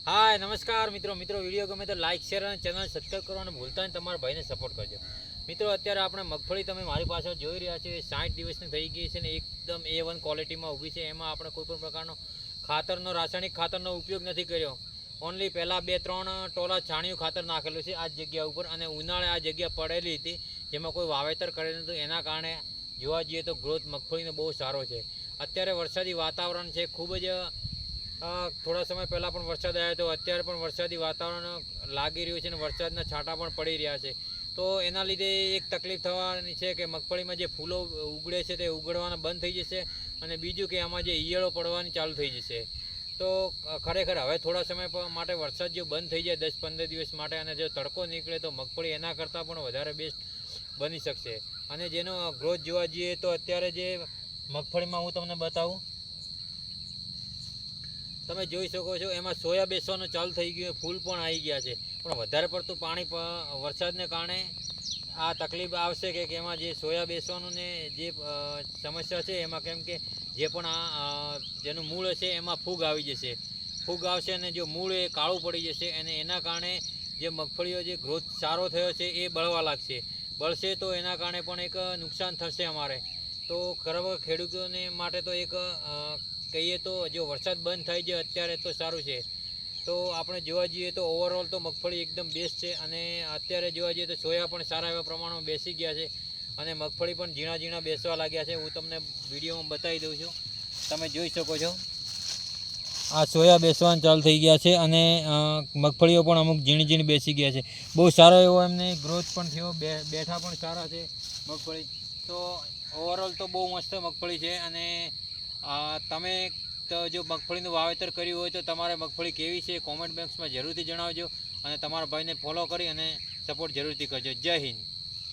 हाय नमस्कार मित्रों वीडियो गमे तो लाइक शेर और चैनल सब्सक्राइब करवाने भूलता नहीं, तमारा भाई ने सपोर्ट करजो। मित्रों अत्यारे आपणे मगफળી तमे मारी पाछळ जोई रह्या छो 60 दिवसनी थई गई छे ने एकदम A1 क्वॉलिटीमां ऊभी छे। एमां आपणे कोईपण प्रकारनो खातरनो रासायणिक खातरनो उपयोग नथी कर्यो। ओनली पहला 2-3 टोला छाणिયું खातर नाखेલું છે આ જગ્યા ઉપર, અને ઉનાળે આ જગ્યા પડેલી હતી જેમાં કોઈ વાવેતર કરેલું નહોતું, એના કારણે જોવા જઈએ તો ગ્રોથ મગફળીનો બહુ સારો છે। અત્યારે વરસાદી વાતાવરણ છે, ખૂબ જ थोड़ा समय पहला पण वरसाद आव्यो तो अत्यारे पण वरसादी वातावरण लागी रह्युं छे ने वरसादना छांटा पण पड़ी रह्या छे। तो एना लीधे एक तकलीफ थवानी छे के मगफळीमां जे फूलो उगड़े छे ते उगड़वाना बंध थई जशे, अने बीजुं के आमां जे ईयळो पड़वानी चालू थई जशे। तो खरेखर हवे थोड़ा समय माटे वरसाद जो बंध थई जाए 10-15 दिवस माटे अने जो तड़को निकळे तो मगफળી एना करતાં पण वधारे बेस्ट बनी शकशे। अने जेनो ग्रोथ जोवा जईए तो अत्यारे जे मगफळीमां हूँ तमने बतावुं, તમે જોઈ શકો છો એમાં સોયા બેસવાનું ચાલુ થઈ ગયું, ફૂલ પણ આવી ગયા છે, પણ વધારે પડતું પાણી વરસાદને કારણે આ તકલીફ આવશે કે એમાં જે સોયા બેસવાનું ને જે સમસ્યા છે એમાં, કેમ કે જે પણ આ જેનું મૂળ હશે એમાં ફૂગ આવી જશે, ફૂગ આવશે અને જો મૂળ એ કાળું પડી જશે અને એના કારણે જે મગફળીઓ જે ગ્રોથ સારો થયો છે એ બળવા લાગશે। બળશે તો એના કારણે પણ એક નુકસાન થશે અમારે। તો ખરેખર ખેડૂતોને માટે તો એક कहीए तो जो वरसाद बंद थई जाए अत्यारे तो सारूँ है। तो आपणे जोवा जईए तो ओवरऑल तो मगफળી एकदम बेस्ट है, अने अत्यारे जोवा जईए तो सोया पण सारा एवा प्रमाणमां बेसी गया है अने मगफળી पण झीणा झीणा बेसवा लाग्या छे। हूँ तमने विडियोमां बतावी दऊं छुं, तमे जोई शको छो आ सोया बेसवाना चालू थई गया है अने मगफળીओ पण अमुक झीणी झीणी बेसी गया है। बहुत सारो एवो एमने ग्रोथ पण थयो, बेठा पण सारा छे मगफળી। तो ओवरऑल तो बहुत मस्त मगफળી है। अने तमे तो जो मगफળીનું वावेतर कर्युं होय तो तमारे मगफળી केवी छे कॉमेंट बॉक्स में जरूरथी जणावजो, अने तमारा भाईने फॉलो करी अने सपोर्ट जरूरथी करजो। जय हिंद।